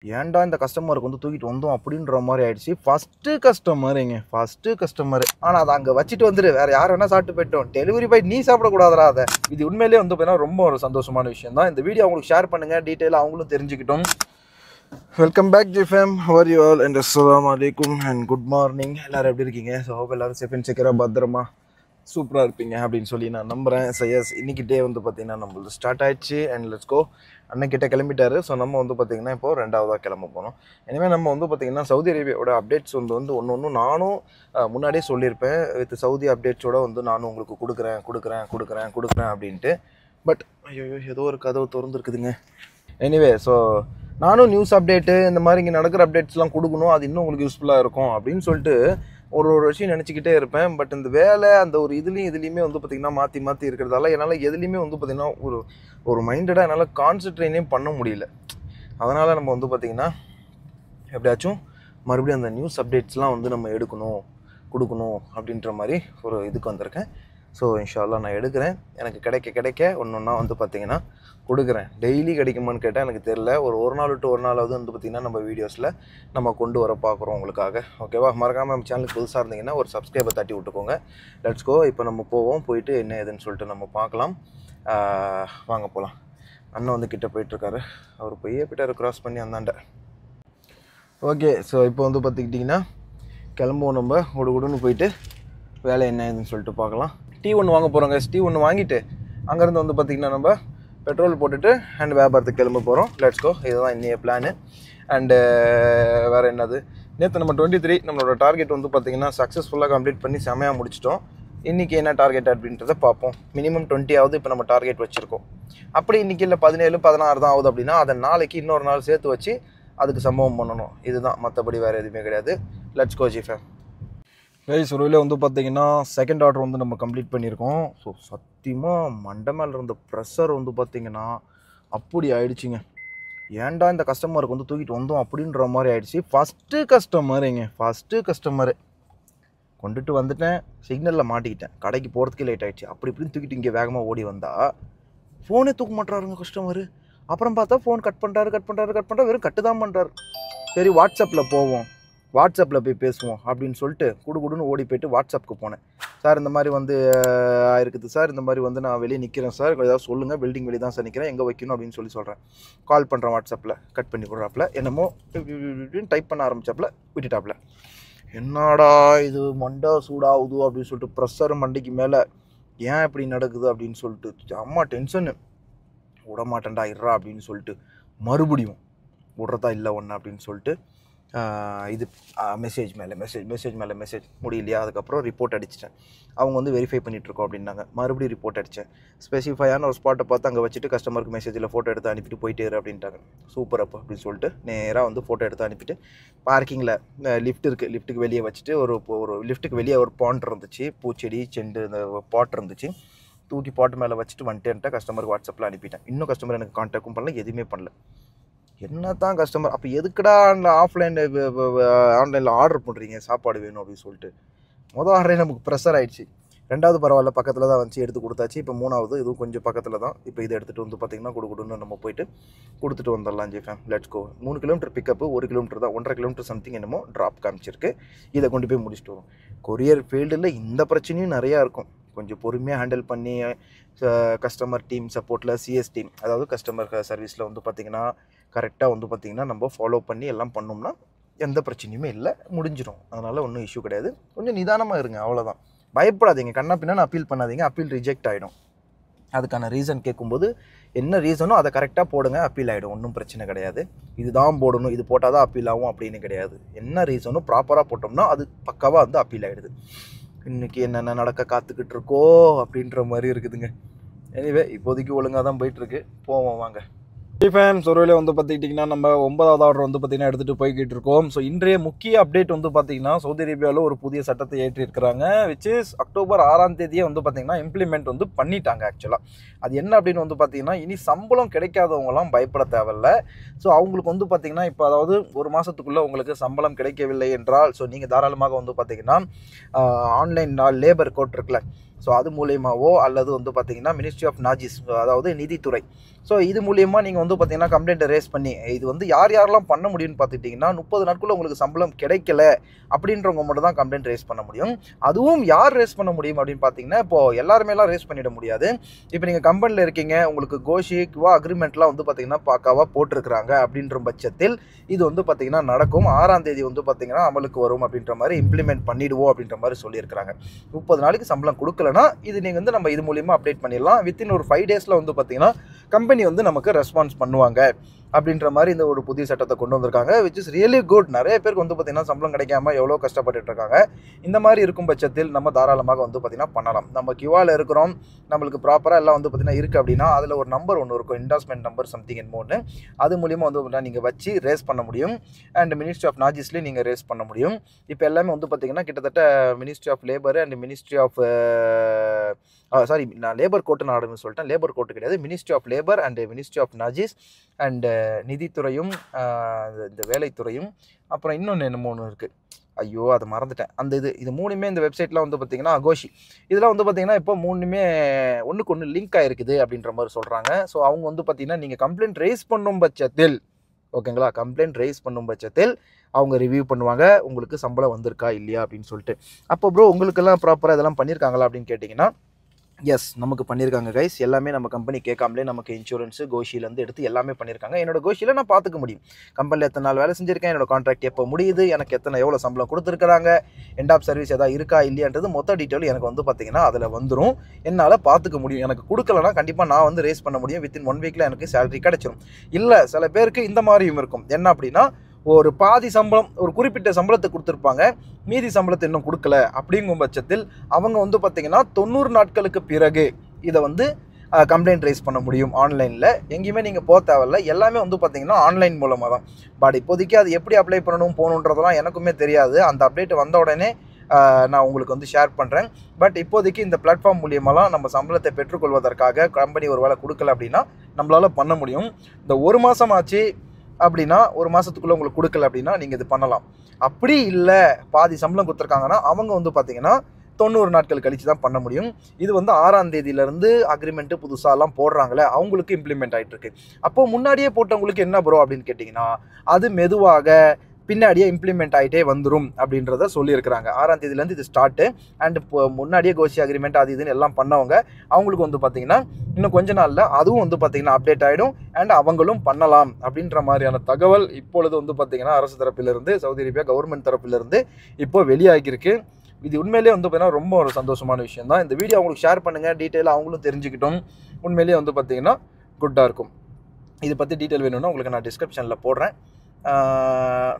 ஏன்டா இந்த கஸ்டமருக்கு வந்து தூக்கிட்டு வந்தோம் அப்படின்ற மாதிரி ஆயிடுச்சு. First customer. ஆனால் அதை அங்கே வச்சுட்டு வந்துடு, வேறு யார் வேணால் சாப்பிட்டு போயிட்டோம். டெலிவரி பாய் நீ சாப்பிடக்கூடாதா அதை? இது உண்மையிலேயே வந்து பார்த்தீங்கன்னா ரொம்ப ஒரு சந்தோஷமான விஷயம் தான். இந்த வீடியோ அவங்களுக்கு ஷேர் பண்ணுங்கள், டீட்டெயிலாக அவங்களும் தெரிஞ்சுக்கிட்டோம். வெல்கம் பேக் ஜிஃபேம், ஹவர் யூ ஆல் அண்ட் அஸ்ஸலாமு அலைக்கும் அண்ட் குட் மார்னிங். எல்லோரும் எப்படி இருக்கீங்க? ஸோ ஹோப் எல்லோரும் சேஃப் அண்ட் செக்யூராக பத்திரமா சூப்பராக இருப்பீங்க அப்படின்னு சொல்லி நான் நம்புகிறேன். ஸோ எஸ், இன்றைக்கி டே வந்து பார்த்திங்கன்னா நம்மளுக்கு ஸ்டார்ட் ஆயிடுச்சு அண்ட் லெட்ஸ் கோ. அன்னைக்கிட்ட கிளம்பிட்டாரு. ஸோ நம்ம வந்து பார்த்திங்கன்னா இப்போது ரெண்டாவதாக கிளம்ப போகிறோம். இனிமேல் நம்ம வந்து பார்த்திங்கன்னா சவுதி அரேபியாவோட அப்டேட்ஸ் வந்து ஒன்று நானும் முன்னாடியே சொல்லியிருப்பேன். வித் சவுதி அப்டேட்ஸோடு வந்து நானும் உங்களுக்கு கொடுக்குறேன் அப்படின்ட்டு. பட் ஐயோ ஏதோ ஒரு கதவு திறந்துருக்குதுங்க. எனிவே, ஸோ நானும் நியூஸ் அப்டேட்டு இந்த மாதிரி இங்கே நடக்கிற அப்டேட்ஸ்லாம் கொடுக்கணும், அது இன்னும் உங்களுக்கு யூஸ்ஃபுல்லாக இருக்கும் அப்படின்னு சொல்லிட்டு ஒரு விஷயம் நினச்சிக்கிட்டே இருப்பேன். பட் இந்த வேலை அந்த ஒரு இதுலேயுமே வந்து பார்த்திங்கன்னா மாற்றி இருக்கிறதால என்னால் எதுலேயுமே வந்து பார்த்திங்கன்னா ஒரு மைண்டடாக என்னால் கான்சன்ட்ரேட்டே பண்ண முடியல. அதனால் நம்ம வந்து பார்த்திங்கன்னா எப்படியாச்சும் மறுபடியும் அந்த நியூஸ் அப்டேட்ஸ்லாம் வந்து நம்ம கொடுக்கணும் அப்படின்ற மாதிரி ஒரு இதுக்கு வந்திருக்கேன். ஸோ இன்ஷா அல்லாஹ் நான் எடுக்கிறேன். எனக்கு கிடைக்க ஒன்றா வந்து பார்த்திங்கன்னா கொடுக்குறேன். டெய்லி கிடைக்குமான்னு கேட்டால் எனக்கு தெரில. ஒரு நாள் விட்டு ஒரு நாளாவது வந்து பார்த்திங்கன்னா நம்ம வீடியோஸில் நம்ம கொண்டு வர பார்க்குறோம் உங்களுக்காக. ஓகேவா? மறக்காமல் நம்ம சேனலுக்கு புதுசாக இருந்தீங்கன்னா ஒரு சப்ஸ்கிரைபை தட்டி விட்டுக்கோங்க. Let's go. இப்போ நம்ம போயிட்டு என்ன ஏதுன்னு சொல்லிட்டு நம்ம பார்க்கலாம். வாங்க போகலாம். அண்ணன் வந்து கிட்டே போயிட்டுருக்காரு. அவர் போயிட்டார் கிராஸ் பண்ணி அந்தாண்ட. ஓகே, ஸோ இப்போ வந்து பார்த்துக்கிட்டிங்கன்னா கிளம்புவோம். நம்ம குடுன்னு போயிட்டு வேலை என்ன ஏதுன்னு சொல்லிட்டு பார்க்கலாம். டீ ஒன்று வாங்க போகிறோங்க. டீ ஒன்று வாங்கிட்டு அங்கேருந்து வந்து பார்த்திங்கன்னா நம்ம பெட்ரோல் போட்டுட்டு அண்ட் வியாபாரத்துக்கு கிளம்ப போகிறோம். Let's go. இதுதான் இன்னைய பிளானு. அண்டு வேறு என்னது, நேற்று நம்ம 23 நம்மளோட டார்கெட் வந்து பார்த்திங்கன்னா சக்ஸஸ்ஃபுல்லாக கம்ப்ளீட் பண்ணி செமையாக முடிச்சிட்டோம். இன்றைக்கி என்ன டார்கெட் அப்படின்றத பார்ப்போம். மினிமம் 20 இப்போ நம்ம டார்கெட் வச்சுருக்கோம். அப்படி இன்றைக்கி இல்லை 17 16 தான் ஆகுது அப்படின்னா அதை நாளைக்கு இன்னொரு நாள் சேர்த்து வச்சு அதுக்கு சம்பவம் பண்ணணும். இதுதான், மற்றபடி வேறு எதுவுமே கிடையாது. Let's go ஜிஃபேம். கைஸ், ஒருவேளை வந்து பார்த்திங்கன்னா செகண்ட் ஆர்டர் வந்து நம்ம கம்ப்ளீட் பண்ணியிருக்கோம். ஸோ சத்தியமாக மண்டை மேலே இருந்த ப்ரெஷர் வந்து பார்த்திங்கன்னா அப்படி ஆயிடுச்சுங்க. ஏன்டா இந்த கஸ்டமருக்கு வந்து தூக்கிட்டு வந்தோம் அப்படின்ற மாதிரி ஆயிடுச்சு. ஃபஸ்ட்டு கஸ்டமரு கொண்டுட்டு வந்துட்டேன். சிக்னலில் மாட்டிக்கிட்டேன். கடைக்கு போகிறதுக்கே லேட் ஆகிடுச்சு. அப்படி இப்படின்னு தூக்கிட்டு இங்கே வேகமாக ஓடி வந்தால் ஃபோனே தூக்க மாட்டுறாருங்க கஸ்டமரு. அப்புறம் பார்த்தா ஃபோன் கட் பண்ணுறாரு. வெறும் கட்டு தான் பண்ணுறாரு. சரி, வாட்ஸ்அப்பில் போவோம், வாட்ஸ்அப்பில் போய் பேசுவோம் அப்படின்னு சொல்லிட்டு குடுன்னு ஓடி போய்ட்டு வாட்ஸ்அப்புக்கு போனேன். சார், இந்த மாதிரி வந்து ஆயிருக்குது சார், இந்த மாதிரி வந்து நான் வெளியே நிற்கிறேன் சார், ஏதாவது சொல்லுங்கள், பில்டிங் வெளியே தான் சார் நிற்கிறேன், எங்கே வைக்கணும் அப்படின்னு சொல்கிறேன். கால் பண்ணுறேன் வாட்ஸ்அப்பில். கட் பண்ணி போடுறாப்புல. என்னமோ டைப் பண்ண ஆரம்பிச்சாப்புல, விட்டுட்டாப்புல. என்னடா இது மண்டை சூடாகுது அப்படின்னு சொல்லிட்டு ப்ரெஷர் மண்டைக்கு மேலே. ஏன் இப்படி நடக்குது அப்படின்னு சொல்லிட்டு அம்மா டென்ஷனு. விடமாட்டேன்டா இருறா அப்படின்னு சொல்லிட்டு மறுபடியும் விட்றதா இல்லை ஒன்று அப்படின்னு சொல்லிட்டு இது மெசேஜ் மேலே மெசேஜ் முடியலையா. அதுக்கப்புறம் ரிப்போர்ட் அடிச்சிட்டேன். அவங்க வந்து வெரிஃபை பண்ணிகிட்ருக்கோம் அப்படின்னாங்க. மறுபடியும் ரிப்போர்ட் அடித்தேன். ஸ்பெசிஃபையான ஒரு ஸ்பாட்டை பார்த்து அங்கே வச்சுட்டு கஸ்டமருக்கு மெசேஜில் ஃபோட்டோ எடுத்து அனுப்பிட்டு போயிட்டே அப்படின்ட்டாங்க. சூப்பர் அப்போ அப்படின்னு சொல்லிட்டு நேராக வந்து ஃபோட்டோ எடுத்து அனுப்பிட்டு பார்க்கிங்கில் லிஃப்ட் இருக்குது, லிஃப்ட்டுக்கு வெளியே வச்சுட்டு ஒரு லிஃப்ட்டுக்கு வெளியே ஒரு பாண்ட் இருந்துச்சு, பூச்செடி செண்டு இந்த பாட் இருந்துச்சு. தூக்கி பாட்டு மேலே வச்சுட்டு வந்துட்டேன்ட்டு கஸ்டமருக்கு வாட்ஸ்அப்பில் அனுப்பிட்டேன். இன்னும் கஸ்டமர் எனக்கு கான்டாக்டும் பண்ணல, எதுவுமே பண்ணல. என்ன தான் கஸ்டமர், அப்போ எதுக்குடா ஆன்லைனில் ஆர்டர் பண்ணுறீங்க சாப்பாடு வேணும் அப்படின்னு சொல்லிட்டு. மொதல் ஆர்டரே நமக்கு ப்ரெஷர் ஆகிடுச்சு. ரெண்டாவது பரவாயில்ல, பக்கத்தில் தான் வந்துச்சு, எடுத்து கொடுத்தாச்சு. இப்போ மூணாவது இதுவும் கொஞ்சம் பக்கத்தில் தான். இப்போ இதை எடுத்துகிட்டு வந்து பார்த்திங்கன்னா கொடுன்னு நம்ம போயிட்டு கொடுத்துட்டு வந்துடலாம் ஜிஃபேம். Let's go. 3 kilometre pickup, 1 kilometre தான், 1.5 கிலோமீட்டர் சம்திங் என்னமோ ட்ராப் காமிச்சிருக்கு. இதை கொண்டு போய் முடிச்சுட்டு வரும். கொரியர் ஃபீல்டில் இந்த பிரச்சனையும் நிறையா இருக்கும். கொஞ்சம் பொறுமையாக ஹேண்டில் பண்ணி கஸ்டமர் டீம் சப்போர்ட்டில் சிஎஸ் டீம், அதாவது கஸ்டமர் சர்வீஸில் வந்து பார்த்திங்கன்னா கரெக்டாக வந்து பார்த்திங்கன்னா நம்ம ஃபாலோ பண்ணி எல்லாம் பண்ணோம்னா எந்த பிரச்சனையுமே இல்லை, முடிஞ்சிடும். அதனால் ஒன்றும் இஷ்யூ கிடையாது. கொஞ்சம் நிதானமாக இருங்க, அவ்வளோதான். பயப்படாதீங்க, கண்ணா பின்னா அப்பீல் பண்ணாதீங்க. அப்பீல் ரிஜெக்ட் ஆகிடும். அதுக்கான ரீசன் கேட்கும்போது என்ன ரீசனோ அதை கரெக்டாக போடுங்க, அப்பீல் ஆகிடும். ஒன்றும் பிரச்சனை கிடையாது. இதுதான் போடணும், இது போட்டால் தான் அப்பீல் ஆகும் அப்படின்னு கிடையாது. என்ன ரீசனோ ப்ராப்பராக போட்டோம்னா அது பக்காவாக வந்து அப்பீல் ஆகிடுது. இன்றைக்கி என்னென்ன நடக்க காத்துக்கிட்டு இருக்கோ அப்படின்ற மாதிரி இருக்குதுங்க. எனிவே, இப்போதைக்கு ஒழுங்காக தான் போயிட்டுருக்கு. போவோம் வாங்க. ஃபேன்ஸ், ஒருவேளை வந்து பார்த்துக்கிட்டிங்கன்னா நம்ம 9வது ஆர்டர் வந்து பார்த்திங்கன்னா எடுத்துகிட்டு போய்கிட்டு இருக்கோம். ஸோ இன்றைய முக்கிய அப்டேட் வந்து பார்த்திங்கன்னா சவுதி அரேபியாவில் ஒரு புதிய சட்டத்தை ஏற்றிருக்கிறாங்க. விச் இஸ் அக்டோபர் 6ஆம் தேதியே வந்து பார்த்திங்கன்னா இம்ப்ளிமெண்ட் வந்து பண்ணிட்டாங்க. ஆக்சுவலாக அது என்ன அப்படின்னு வந்து பார்த்திங்கன்னா, இனி சம்பளம் கிடைக்காதவங்களாம் பயப்பட தேவையில்ல. ஸோ அவங்களுக்கு வந்து பார்த்திங்கன்னா இப்போ அதாவது ஒரு மாதத்துக்குள்ளே உங்களுக்கு சம்பளம் கிடைக்கவில்லை என்றால் ஸோ நீங்கள் தாராளமாக வந்து பார்த்திங்கன்னா ஆன்லைன் லேபர் கோட் இருக்குல்ல, ஸோ அது மூலியமாவோ அல்லது வந்து பார்த்தீங்கன்னா மினிஸ்ட்ரி ஆஃப் நாஜிஸ், அதாவது நிதித்துறை. ஸோ இது மூலியமாக நீங்கள் வந்து பார்த்தீங்கன்னா கம்ப்ளைண்ட்டை ரேஸ் பண்ணி, இது வந்து யாரெல்லாம் பண்ண முடியும்னு பார்த்துக்கிட்டிங்கன்னா 30 நாட்குள்ளே உங்களுக்கு சம்பளம் கிடைக்கல அப்படின்றவங்க மட்டும் தான் கம்ப்ளைண்ட் ரேஸ் பண்ண முடியும். அதுவும் யார் ரேஸ் பண்ண முடியும் அப்படின்னு பார்த்தீங்கன்னா, இப்போது எல்லாருமேலாம் ரேஸ் பண்ணிட முடியாது. இப்போ நீங்கள் கம்பெனியில் இருக்கீங்க, உங்களுக்கு கோஷி கிவா அக்ரிமெண்ட்லாம் வந்து பார்த்தீங்கன்னா பக்காவாக போட்டிருக்கிறாங்க அப்படின்ற பட்சத்தில் இது வந்து பார்த்தீங்கன்னா நடக்கும். 6ஆம் தேதி வந்து பார்த்தீங்கன்னா அமலுக்கு வரும் அப்படின்ற மாதிரி இம்ப்ளிமெண்ட் பண்ணிடுவோம் அப்படின்ற மாதிரி சொல்லியிருக்கிறாங்க. 30 நாளைக்கு சம்பளம் கொடுக்கலனா இது நீங்கள் வந்து நம்ம இது மூலியமாக அப்டேட் பண்ணிடலாம். வித்தின் ஒரு 5 டேஸில் வந்து பார்த்தீங்கன்னா கம்பெனி வந்து நமக்கு ரெஸ்பான்ஸ் பண்ணுவாங்க அப்படின்ற மாதிரி இந்த ஒரு புதிய சட்டத்தை கொண்டு வந்திருக்காங்க. Which is really good. நிறைய பேருக்கு வந்து பார்த்தீங்கன்னா சம்பளம் கிடைக்காம எவ்வளோ கஷ்டப்பட்டுட்டு இருக்காங்க. இந்த மாதிரி இருக்கும் பட்சத்தில் நம்ம தாராளமாக வந்து பார்த்தீங்கன்னா பண்ணலாம். நம்ம கியூஆல இருக்கிறோம், நம்மளுக்கு ப்ராப்பராக எல்லாம் வந்து பார்த்தீங்கன்னா இருக்குது அப்படின்னா அதில் ஒரு நம்பர் ஒன்று இருக்கும், இன்டாஸ்மெண்ட் நம்பர் சம்திங் என்னமோன்னு. அது மூலியமாக வந்து பார்த்தீங்கன்னா நீங்கள் வச்சு ரேஸ் பண்ண முடியும். அண்ட் மினிஸ்ட்ரி ஆஃப் நாஜிஸ்லேயும் நீங்கள் ரேஸ் பண்ண முடியும். இப்போ எல்லாமே வந்து பார்த்தீங்கன்னா கிட்டத்தட்ட ministry of labour and ministry of sorry, நான் லேபர் கோர்ட்டுன்னு ஆடுன்னு சொல்லிட்டேன். லேபர் கோர்ட்டு கிடையாது, ministry of labour and ministry of நாஜிஸ் அண்ட் நிதித்துறையும் இந்த வேலைத்துறையும் அப்புறம் இன்னொன்று என்னமோ ஒன்று இருக்குது, ஐயோ அதை மறந்துட்டேன். அந்த இது மூணுமே இந்த வெப்சைட்லாம் வந்து பார்த்தீங்கன்னா கோஷி இதெல்லாம் வந்து பார்த்தீங்கன்னா இப்போ மூணுமே ஒன்றுக்கு ஒன்று லிங்க் ஆகிருக்குது அப்படின்ற மாதிரி சொல்கிறாங்க. ஸோ அவங்க வந்து பார்த்தீங்கன்னா நீங்கள் கம்ப்ளைண்ட் ரைஸ் பண்ணும் பட்சத்தில், ஓகேங்களா, கம்ப்ளைண்ட் ரைஸ் பண்ணும் பட்சத்தில் அவங்க ரிவ்யூ பண்ணுவாங்க உங்களுக்கு சம்பளம் வந்திருக்கா இல்லையா அப்படின்னு சொல்லிட்டு. அப்போ ப்ரோ உங்களுக்கெல்லாம் ப்ராப்பராக இதெல்லாம் பண்ணியிருக்காங்களா அப்படின்னு கேட்டிங்கன்னா, எஸ் நமக்கு பண்ணியிருக்காங்க கைஸ். எல்லாமே நம்ம கம்பெனி கேட்காமலே நமக்கு இன்சூரன்ஸு கோஷிலேருந்து எடுத்து எல்லாமே பண்ணியிருக்காங்க. என்னோட கோஷியில் நான் பார்த்துக்க முடியும் கம்பெனியில் எத்தனை நாள் வேலை செஞ்சுருக்கேன், என்னோட கான்ட்ராக்ட் எப்போ முடியுது, எனக்கு எவ்வளோ சம்பளம் கொடுத்துருக்காங்க, எண்ட் ஆஃப் சர்வீஸ் எதாவது இருக்கா இல்லையான்றது மொத்த டீட்டெயில் எனக்கு வந்து பார்த்தீங்கன்னா அதில் வந்துடும். என்னால் பார்த்துக்க முடியும். எனக்கு கொடுக்கலனா கண்டிப்பாக நான் வந்து ரேஸ் பண்ண முடியும். வித்தின் 1 வீக்கில் எனக்கு சேலரி கிடச்சிரும். இல்லை சில பேருக்கு இந்த மாதிரியும் இருக்கும். என்ன அப்படின்னா, ஒரு பாதி சம்பளம், ஒரு குறிப்பிட்ட சம்பளத்தை கொடுத்துருப்பாங்க, மீதி சம்பளத்தை இன்னும் கொடுக்கல. அப்படிங்கும் பட்சத்தில் அவங்க வந்து பார்த்தீங்கன்னா 90 நாட்களுக்கு பிறகு இதை வந்து கம்ப்ளைண்ட் ரைஸ் பண்ண முடியும். ஆன்லைனில் எங்கேயுமே நீங்கள் போக தேவையில்ல. எல்லாமே வந்து பார்த்தீங்கன்னா ஆன்லைன் மூலமாக தான். பட் இப்போதைக்கு அது எப்படி அப்ளை பண்ணணும் போகணுன்றதெல்லாம் எனக்குமே தெரியாது. அந்த அப்டேட் வந்த உடனே நான் உங்களுக்கு வந்து ஷேர் பண்ணுறேன். பட் இப்போதைக்கு இந்த பிளாட்ஃபார்ம் மூலியமாலாம் நம்ம சம்பளத்தை பெற்றுக்கொள்வதற்காக கம்பெனி ஒரு வேலை கொடுக்கல அப்படின்னா நம்மளால் பண்ண முடியும். இந்த 1 மாதம் ஆச்சு அப்படின்னா, 1 மாதத்துக்குள்ளே உங்களுக்கு கொடுக்கல அப்படின்னா நீங்கள் இது பண்ணலாம். அப்படி இல்லை பாதி சம்பளம் கொடுத்துருக்காங்கன்னா அவங்க வந்து பார்த்தீங்கன்னா 90 நாட்கள் கழித்து தான் பண்ண முடியும். இது வந்து 6ஆம் தேதியிலேருந்து அக்ரிமெண்ட்டு புதுசாலாம் போடுறாங்களே அவங்களுக்கு இம்ப்ளிமெண்ட் ஆகிட்டுருக்கு. அப்போது முன்னாடியே போட்டவங்களுக்கு என்ன ப்ரோ அப்படின்னு கேட்டிங்கன்னா, அது மெதுவாக பின்னாடியே இம்ப்ளிமெண்ட் ஆகிட்டே வந்துடும் அப்படின்றத சொல்லியிருக்கிறாங்க. 6ஆம் தேதியிலேருந்து இது ஸ்டார்ட்டு. அண்ட் இப்போ முன்னாடியே கோஷி அக்ரிமெண்ட் அது இதுன்னு எல்லாம் பண்ணவங்க அவங்களுக்கு வந்து பார்த்திங்கன்னா இன்னும் கொஞ்ச நாளில் அதுவும் வந்து பார்த்திங்கன்னா அப்டேட் ஆகிடும். அண்ட் அவங்களும் பண்ணலாம் அப்படின்ற மாதிரியான தகவல் இப்பொழுது வந்து பார்த்திங்கன்னா அரசு தரப்பிலிருந்து, சவுதி அரேபியா கவர்மெண்ட் தரப்பிலிருந்து இப்போ வெளியாகிருக்கு. இது உண்மையிலேயே வந்து பார்த்தீங்கன்னா ரொம்ப ஒரு சந்தோஷமான விஷயம் தான். இந்த வீடியோ அவங்களுக்கு ஷேர் பண்ணுங்கள், டீட்டெயிலாக அவங்களும் தெரிஞ்சுக்கிட்டோம். உண்மையிலேயே வந்து பார்த்திங்கன்னா குட்டாக இருக்கும். இதை பற்றி டீட்டெயில் வேணும்னா உங்களுக்கு நான் டிஸ்கிரிப்ஷனில் போடுறேன்.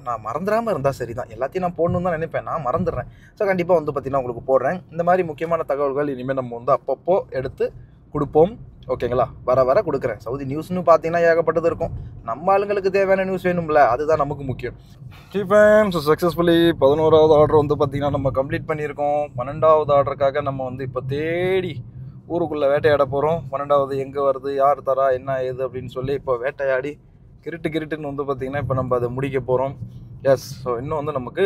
நான் மறந்துடாமல் இருந்தால் சரி தான். எல்லாத்தையும் நான் போடணுன்னு தான் நினைப்பேன், நான் மறந்துடுறேன். ஸோ கண்டிப்பாக வந்து பார்த்திங்கன்னா உங்களுக்கு போடுறேன். இந்த மாதிரி முக்கியமான தகவல்கள் இனிமேல் நம்ம வந்து அப்பப்போ எடுத்து கொடுப்போம். ஓகேங்களா, வர கொடுக்குறேன். சவுதி நியூஸ்னு பார்த்தீங்கன்னா ஏகப்பட்டது இருக்கும். நம்ம ஆளுங்களுக்கு தேவையான நியூஸ் வேணும்ல, அதுதான் நமக்கு முக்கியம். ஸோ சக்ஸஸ்ஃபுல்லி 11வது ஆர்டர் வந்து பார்த்திங்கன்னா நம்ம கம்ப்ளீட் பண்ணியிருக்கோம். 12வது ஆர்டருக்காக நம்ம வந்து இப்போ தேடி ஊருக்குள்ளே வேட்டையாட போகிறோம். 12வது எங்கே வருது, யார் தரா, என்ன ஏது அப்படின்னு சொல்லி இப்போ வேட்டையாடி கிருட்டுன்னு வந்து பார்த்திங்கன்னா இப்போ நம்ம அதை முடிக்க போகிறோம். எஸ், ஸோ இன்னும் வந்து நமக்கு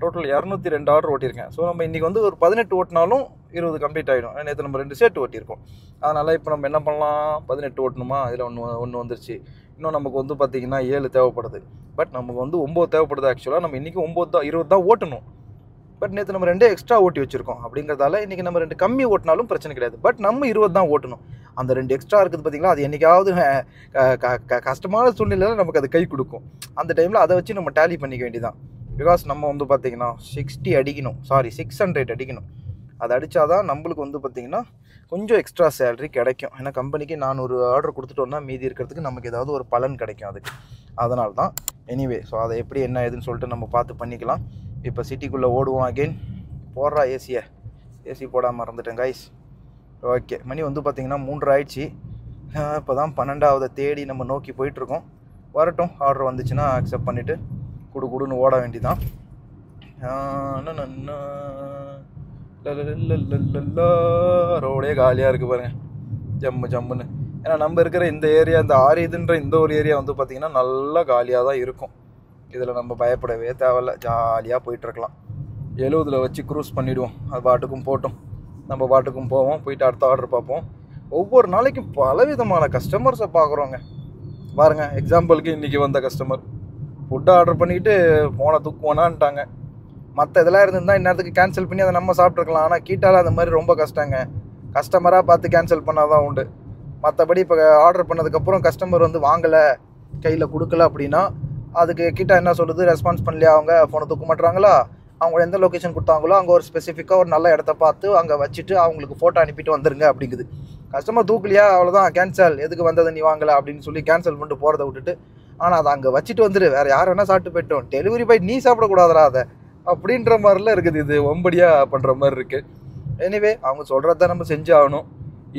டோட்டல் 202 ஆர்டர் ஓட்டியிருக்கேன். ஸோ நம்ம இன்றைக்கி வந்து ஒரு 18 ஓட்டினாலும் 20 கம்ப்ளீட் ஆகிடும். நேற்று நம்ம 2 சேர்த்து ஓட்டியிருக்கோம். அதனால் இப்போ நம்ம என்ன பண்ணலாம், 18 ஓட்டணுமா, அதில் ஒன்று வந்துருச்சு. இன்னும் நமக்கு வந்து பார்த்திங்கன்னா 7 தேவைப்படுது. பட் நமக்கு வந்து 9 தேவைப்படுது. ஆக்சுவலாக நம்ம இன்றைக்கி 20 தான் ஓட்டணும். பட் நேற்று நம்ம 2 எக்ஸ்ட்ரா ஓட்டி வச்சுருக்கோம். அப்படிங்கிறதால இன்றைக்கி நம்ம 2 கம்மி ஓட்டினாலும் பிரச்சனை கிடையாது. பட் நம்ம 20 தான் ஓட்டணும். அந்த 2 எக்ஸ்ட்ரா இருக்குது பார்த்திங்களா, அது என்றைக்காவது கஷ்டமான சூழ்நிலையில் நமக்கு அது கை கொடுக்கும். அந்த டைமில் அதை வச்சு நம்ம டேலி பண்ணிக்க வேண்டியதான். பிகாஸ் நம்ம வந்து பார்த்திங்கன்னா 600 அடிக்கணும். அதை அடித்தா தான் நம்மளுக்கு வந்து பார்த்திங்கன்னா கொஞ்சம் எக்ஸ்ட்ரா சேலரி கிடைக்கும். ஏன்னா கம்பெனிக்கு 400 ஆர்டர் கொடுத்துட்டோன்னா மீதி இருக்கிறதுக்கு நமக்கு ஏதாவது ஒரு பலன் கிடைக்கும் அதுக்கு. அதனால தான் எனிவே, ஸோ அதை எப்படி என்ன ஏதுன்னு சொல்லிட்டு நம்ம பார்த்து பண்ணிக்கலாம். இப்போ சிட்டிக்குள்ளே ஓடுவோம். அகெயின் போடுறா ஏசி போடாமல் மறந்துட்டேன் கைஸ். ஓகே, மணி வந்து பார்த்திங்கன்னா 3 ஆயிடுச்சு. இப்போ தான் 12வது தேடி நம்ம நோக்கி போயிட்டுருக்கோம். வரட்டும், ஆர்டர் வந்துச்சுன்னா அக்செப்ட் பண்ணிவிட்டு குடுன்னு ஓட வேண்டிதான். ரோடே காலியாக இருக்குது பாருங்கள், ஜம்முன்னு. ஏன்னா நம்ம இருக்கிற இந்த ஏரியா, இந்த ஆரிதுன்ற இந்த ஒரு ஏரியா வந்து பார்த்திங்கன்னா நல்லா காலியாக தான் இருக்கும். இதில் நம்ம பயப்படவே தேவையில்ல, ஜாலியாக போயிட்டுருக்கலாம். 70 வச்சு க்ரூஸ் பண்ணிவிடுவோம். அது பாட்டுக்கும் போட்டோம். நம்ம பாட்டுக்கும் போவோம், போயிட்டு அடுத்த ஆர்டர் பார்ப்போம். ஒவ்வொரு நாளைக்கும் பலவிதமான கஸ்டமர்ஸை பார்க்குறோங்க. பாருங்கள், எக்ஸாம்பிளுக்கு இன்றைக்கி வந்த கஸ்டமர் ஃபுட்டு ஆர்டர் பண்ணிக்கிட்டு ஃபோனை தூக்குவோனான்ட்டாங்க. மற்ற இதெல்லாம் இருந்திருந்தால் இந்நேரத்துக்கு கேன்சல் பண்ணி அதை நம்ம சாப்பிட்ருக்கலாம். ஆனால் கீட்டால் அந்த மாதிரி ரொம்ப கஷ்டங்க. கஸ்டமராக பார்த்து கேன்சல் பண்ணால் தான் உண்டு. மற்றபடி இப்போ ஆர்டர் பண்ணதுக்கப்புறம் கஸ்டமர் வந்து வாங்கலை, கையில் கொடுக்கல அப்படின்னா அதுக்கு கீட்டா என்ன சொல்லுது, ரெஸ்பான்ஸ் பண்ணலையா, அவங்க ஃபோனை தூக்க மாட்டுறாங்களா, அவங்க எந்த லொக்கேஷன் கொடுத்தாங்களோ அங்கே ஒரு ஸ்பெசிஃபிக்காக ஒரு நல்ல இடத்த பார்த்து அங்கே வச்சுட்டு அவங்களுக்கு ஃபோட்டோ அனுப்பிட்டு வந்துருங்க அப்படிங்குது. கஸ்டமர் தூக்கலையா, அவ்வளோதான் கேன்சல், எதுக்கு வந்ததை நீ வாங்கலை அப்படின்னு சொல்லி கேன்சல் பண்ணிட்டு போகிறத விட்டுட்டு, ஆனால் அதை அங்கே வச்சுட்டு வந்துரு, வேறு யார் வேணால் சாப்பிட்டு போயிட்டோம், டெலிவரி பாய் நீ சாப்பிடக்கூடாதா அதை அப்படின்ற மாதிரிலாம் இருக்குது. இது ஒம்படியாக பண்ணுற மாதிரி இருக்குது. எனிவே அவங்க சொல்கிறத நம்ம செஞ்சு ஆகணும்.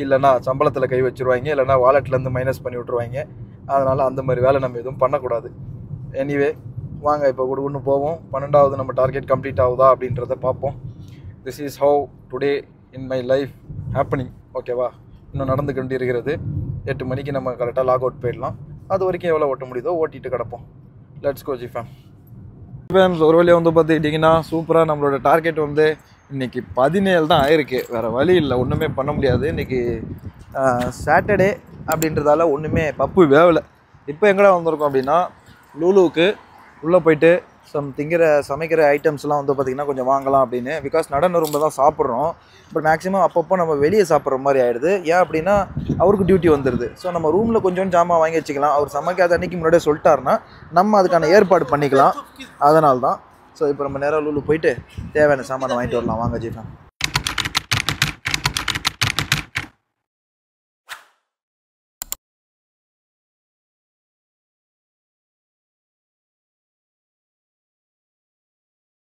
இல்லைனா சம்பளத்தில் கை வச்சுருவாங்க, இல்லைனா வாலெட்லேருந்து மைனஸ் பண்ணி விட்ருவாங்க. அதனால் அந்த மாதிரி வேலை நம்ம எதுவும் பண்ணக்கூடாது. எனிவே வாங்க இப்போ ஒன்று போவோம். 12வது நம்ம டார்கெட் கம்ப்ளீட் ஆகுதா அப்படின்றத பார்ப்போம். This is how today in my life happening. ஓகேவா, இன்னும் நடந்து கொண்டு இருக்கிறது. 8 மணிக்கு நம்ம கரெக்டாக லாக் அவுட் போயிடலாம். அது வரைக்கும் எவ்வளோ ஓட்ட முடியுதோ ஓட்டிட்டு கிடப்போம். லெட்ஸ் கோ ஜிஃபேம். ஒரு வழியாக வந்து பார்த்துக்கிட்டிங்கன்னா சூப்பராக நம்மளோட டார்கெட் வந்து இன்றைக்கி 17 தான் ஆயிருக்கு. வேறு வழி இல்லை, ஒன்றுமே பண்ண முடியாது. இன்றைக்கி சாட்டர்டே அப்படின்றதால ஒன்றுமே பப்பு வேவலை. இப்போ எங்கடா வந்திருக்கோம் அப்படின்னா லூலுவுக்கு உள்ளே போயிட்டு சமைக்கிற ஐட்டம்ஸ்லாம் வந்து பார்த்திங்கன்னா கொஞ்சம் வாங்கலாம் அப்படின்னு. பிகாஸ் நடன ரூமில் தான் சாப்பிட்றோம். பட் மேக்ஸிமம் அப்பப்போ நம்ம வெளியே சாப்பிட்ற மாதிரி ஆகிடுது. ஏன் அப்படின்னா அவருக்கு டியூட்டி வந்துடுது. ஸோ நம்ம ரூமில் கொஞ்சம் ஜாமான் வாங்கி வச்சுக்கலாம். அவர் சமைக்காத அன்றைக்கி முன்னாடியே சொல்லிட்டாருன்னா நம்ம அதுக்கான ஏற்பாடு பண்ணிக்கலாம். அதனால தான். ஸோ இப்போ நம்ம நேராக லூலு போயிட்டு தேவையான சாமானை வாங்கிட்டு வரலாம். வாங்க ஜிஃபேம்.